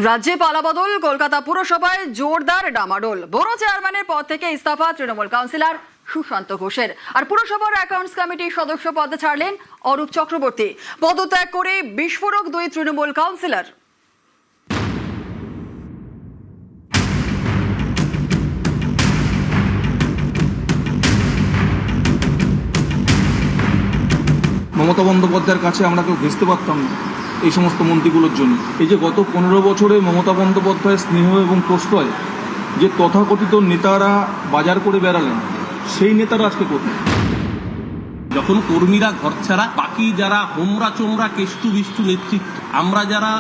রাজ্যে পালাবদল, কলকাতা পুরসভায় জোরদার ডামাডোল। বড় চেয়ারম্যানের পদ থেকে ইস্তফা তৃণমূল কাউন্সিলর সুশান্ত ঘোষের। আর পুরসভার অ্যাকাউন্টস কমিটির সদস্য পদে ছাড়লেন অরূপ চক্রবর্তী। পদত্যাগ করে বিস্ফোরক দুই তৃণমূল কাউন্সিলর। মমতা বন্দ্যোপাধ্যায়ের কাছে আমরা কেউ ঘেঁচতে পারতাম না এই সমস্ত মন্ত্রীগুলোর জন্য। এই যে গত 15 বছরে মমতা বন্দ্যোপাধ্যায়ের স্নেহ এবং প্রশ্রয় যে তথাকথিত নেতারা বাজার করে বেড়ালেন, সেই নেতারা আজকে কোথায়? যখন কর্মীরা ঘর ছাড়া, বাকি যারা হোমরা চোমরা কেষ্টু বিষ্টু নেতৃত্ব, আমরা যারা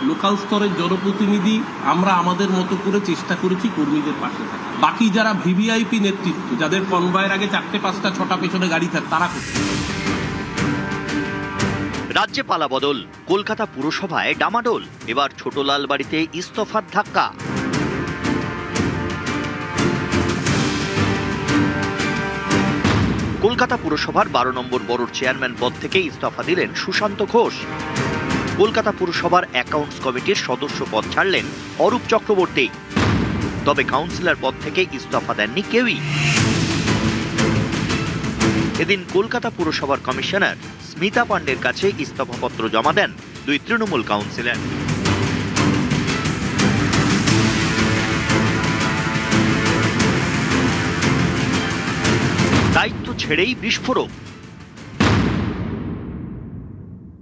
লোকাল স্তরের জনপ্রতিনিধি, আমরা আমাদের মতো করে চেষ্টা করেছি কর্মীদের পাশে থাকা। বাকি যারা ভিভিআইপি নেতৃত্ব, যাদের কনভয়ের আগে 4টে 5টা 6টা পেছনে গাড়ি থাকে, তারা কোথায়? রাজ্যে পালাবদল, কলকাতা পুরসভায় ডামাডোল। এবার ছোটলাল বাড়িতে ইস্তফার ধাক্কা। কলকাতা পুরসভার 12 নম্বর বড় চেয়ারম্যান পদ থেকে ইস্তফা দিলেন সুশান্ত ঘোষ। কলকাতা পুরসভার অ্যাকাউন্টস কমিটির সদস্য পদ ছাড়লেন অরূপ চক্রবর্তী। তবে কাউন্সিলর পদ থেকে ইস্তফা দেননি কেউই। এদিন কলকাতা পুরসভার কমিশনার স্মিতা পান্ডের কাছে ইস্তফাপত্র জমা দেন দুই তৃণমূল কাউন্সিলর। দায়িত্ব ছেড়েই বিস্ফোরক।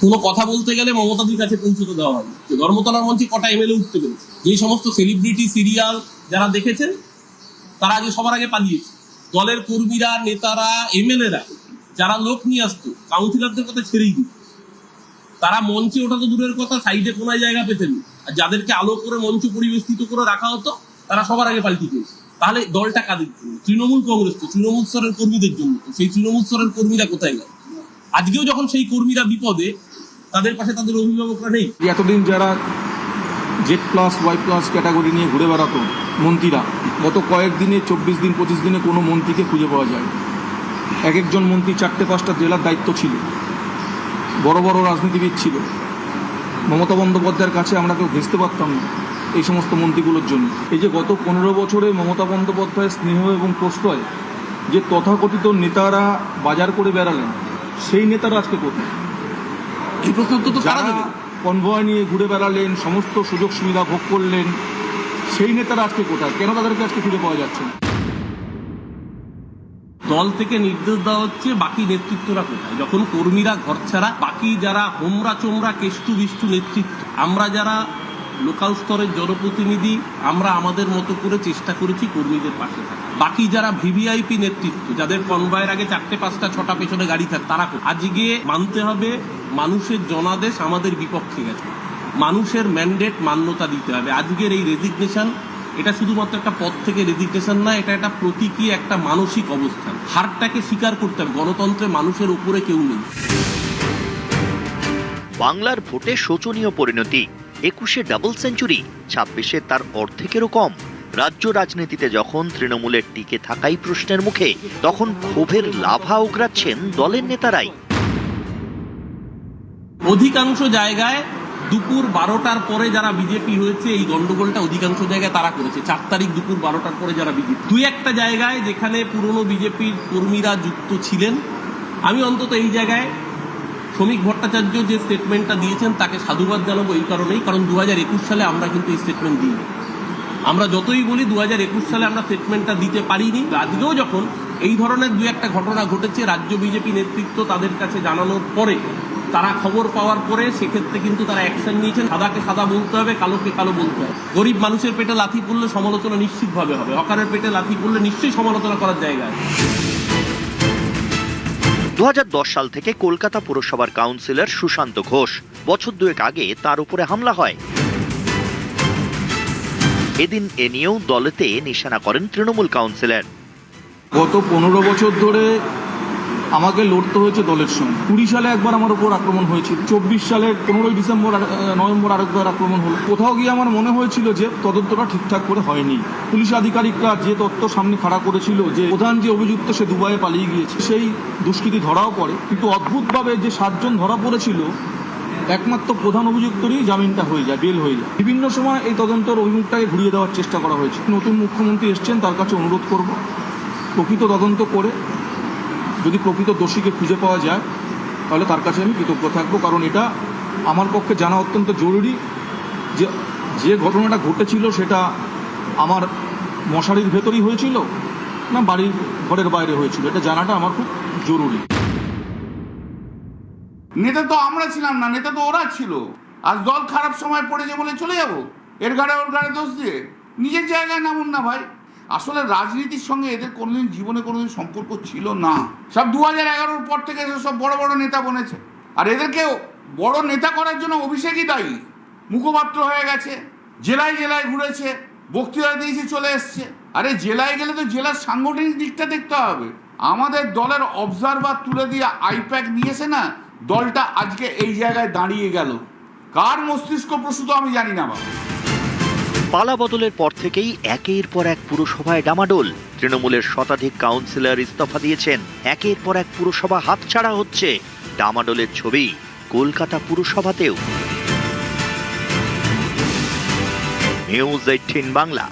কোনো কথা বলতে গেলে মমতাদির কাছে পৌঁছতে দেওয়া হবে। ধর্মতলার মঞ্চে কটা এমএলএ উঠতে পেরেছে। যে সমস্ত সেলিব্রিটি সিরিয়াল যারা দেখেছেন, তারা আগে সবার আগে পালিয়েছে। দলের কর্মীরা, নেতারা, এমএলএরা যারা লোক নিয়ে আসতো, কাউন্সিলরদের কথা ছেড়েই দিত। তারা মঞ্চে ওঠা তো দূরের কথা, সাইডে কোনায় জায়গা পেতেন। আর যাদেরকে আলো করে মঞ্চ পরিবেষ্টিত করে রাখা হতো, তারা সবার আগে পাল্টি পেয়েছে। তাহলে দলটা কাদের জন্য? তৃণমূল কংগ্রেস তো তৃণমূল স্তরের কর্মীদের জন্য। সেই তৃণমূল স্তরের কর্মীরা কোথায় গেল? আজকেও যখন সেই কর্মীরা বিপদে, তাদের পাশে তাদের অভিভাবকরা নেই। এতদিন যারা Z+, Y+ ক্যাটাগরি নিয়ে ঘুরে বেড়াতো মন্ত্রীরা, গত কয়েকদিনে 24 দিন 25 দিনে কোনো মন্ত্রীকে খুঁজে পাওয়া যায়। এক একজন মন্ত্রী 4টে 5টা জেলার দায়িত্ব ছিল, বড় বড় রাজনীতিবিদ ছিল। মমতা বন্দ্যোপাধ্যায়ের কাছে আমরা কেউ ঘেঁচতে পারতাম না এই সমস্ত মন্ত্রীগুলোর জন্য। এই যে গত 15 বছরে মমতা বন্দ্যোপাধ্যায়ের স্নেহ এবং প্রশ্রয় যে তথাকথিত নেতারা বাজার করে বেড়ালেন, সেই নেতারা আজকে কোথায়? এই প্রশ্ন তো তারা দেবে। কনভয় নিয়ে ঘুরে বেড়ালেন, সমস্ত সুযোগ সুবিধা ভোগ করলেন, সেই নেতারা আজকে কোথায়? কেন তাদেরকে আজকে খুঁজে পাওয়া যাচ্ছে না? দল থেকে নির্দেশ দেওয়া হচ্ছে, বাকি নেতৃত্বরা কোথায়? যখন কর্মীরা ঘর ছাড়া, বাকি যারা হোমরা চোমরা কেষ্টু বিষ্টু নেতৃত্ব, আমরা যারা লোকাল স্তরের জনপ্রতিনিধি, আমরা আমাদের মতো করে চেষ্টা করেছি কর্মীদের পাশে থাকা। বাকি যারা ভিভিআইপি নেতৃত্ব, যাদের কনভয়ের আগে 4টে 5টা 6টা পেছনে গাড়ি থাকে, তারা আজকে মানতে হবে মানুষের জনাদেশ আমাদের বিপক্ষে গেছে। মানুষের ম্যান্ডেট মান্যতা দিতে হবে। আজকের এই রেজিগনেশন, এটা শুধুমাত্র একটা পদ থেকে রেজিগনেশন না, এটা একটা প্রতীকী একটা মানসিক অবস্থান। হারটাকে স্বীকার করতে হবে। গণতন্ত্রে মানুষের উপরে কেউ নেই। বাংলার ভোটে শোচনীয় পরিণতি। 21-এ ডাবল সেঞ্চুরি, 26-এ তার অর্ধেকেরও কম। রাজ্য রাজনীতিতে যখন তৃণমূলের টিকে থাকাই প্রশ্নের মুখে, তখন ক্ষোভের লাভা উগরাচ্ছেন দলের নেতারাই। অধিকাংশ জায়গায় দুপুর 12টার পরে যারা বিজেপি হয়েছে, এই গন্ডগোলটা অধিকাংশ জায়গায় তারা করেছে। 4 তারিখ দুপুর 12টার পরে যারা বিজেপি, 2-1টা জায়গায় যেখানে পুরনো বিজেপির কর্মীরা যুক্ত ছিলেন, আমি অন্তত এই জায়গায় শ্রমিক ভট্টাচার্য যে স্টেটমেন্টটা দিয়েছেন তাকে সাধুবাদ জানাবো। এই কারণেই, কারণ 2021 সালে আমরা কিন্তু এই স্টেটমেন্ট দিই। আমরা যতই বলি 2021 সালে আমরা স্টেটমেন্টটা দিতে পারিনি। আজকেও যখন এই ধরনের 2-1টা ঘটনা ঘটেছে, রাজ্য বিজেপি নেতৃত্ব তাদের কাছে জানানোর পরে, তারা খবর পাওয়ার পরে, সেক্ষেত্রে কিন্তু তারা অ্যাকশন নিয়েছেন। সাদাকে সাদা বলতে হবে, কালোকে কালো বলতে হবে। গরিব মানুষের পেটে লাথি পড়লে সমালোচনা নিশ্চিতভাবে হবে। হকারের পেটে লাথি পড়লে নিশ্চয়ই সমালোচনা করার জায়গা আছে। 2010 সাল থেকে কলকাতা পুরসভার কাউন্সিলর সুশান্ত ঘোষ। বছর 2 আগে তার উপরে হামলা হয়। এদিন এ নিয়েও দলেতে নিশানা করেন তৃণমূল কাউন্সিলর। গত 15 বছর ধরে আমাকে লড়তে হয়েছে দলের সঙ্গে। 20 সালে একবার আমার উপর আক্রমণ হয়েছিল, 24 সালের 15 নভেম্বর আরেকবার আক্রমণ হলো। কোথাও গিয়ে আমার মনে হয়েছিল যে তদন্তটা ঠিকঠাক করে হয়নি। পুলিশ আধিকারিকরা যে তথ্য সামনে খাড়া করেছিল যে প্রধান যে অভিযুক্ত সে দুবাইয়ে পালিয়ে গিয়েছে, সেই দুষ্কৃতী ধরাও পড়ে। কিন্তু অদ্ভুতভাবে যে 7 জন ধরা পড়েছিল, একমাত্র প্রধান অভিযুক্তরই জামিনটা হয়ে যায়, বেল হয়ে যায়। বিভিন্ন সময় এই তদন্তের অভিমুখটাকে ঘুরিয়ে দেওয়ার চেষ্টা করা হয়েছে। নতুন মুখ্যমন্ত্রী এসছেন, তার কাছে অনুরোধ করব প্রকৃত তদন্ত করে যদি প্রকৃত দোষীকে খুঁজে পাওয়া যায় তাহলে তার কাছে আমি কৃতজ্ঞ থাকবো, কারণ এটা আমার পক্ষে জানা অত্যন্ত জরুরি যে যে ঘটনাটা ঘটেছিল সেটা আমার মশারির ভেতরই হয়েছিল না বাড়ির ঘরের বাইরে হয়েছিল, এটা জানাটা আমার খুব জরুরি। নেতা তো আমরা ছিলাম না, নেতা তো ওরা ছিল। আজ দল খারাপ সময় পড়েছে বলে চলে যাব এর ঘাড়ে ওর ঘাড়ে দোষ দিয়ে? নিজের জায়গায় নামুন না ভাই। আসলে রাজনীতির সঙ্গে এদের কোনোদিন জীবনে কোনোদিন সম্পর্ক ছিল না। সব 2011-র পর থেকে সব বড় বড় নেতা বনেছে, আর এদেরকে বড় নেতা করার জন্য অভিষেকই দায়ী। মুখপাত্র হয়ে গেছে, জেলায় জেলায় ঘুরেছে, বক্তৃতা দিয়েছে, চলে এসছে। আরে জেলায় গেলে তো জেলার সাংগঠনিক দিকটা দেখতে হবে। আমাদের দলের অবজারভার তুলে দিয়ে আইপ্যাক নিয়েছে না, দলটা আজকে এই জায়গায় দাঁড়িয়ে গেল। কার মস্তিষ্ক প্রসূত আমি জানি না বাবা। পালা বদলের পর থেকেই একের পর এক পুরসভায় ডামাডোল। তৃণমূলের শতাধিক কাউন্সিলর ইস্তফা দিয়েছেন, একের পর এক পুরসভা হাতছাড়া হচ্ছে। ডামাডোলের ছবি কলকাতা পুরসভাতেও। নিউজ 18 বাংলা।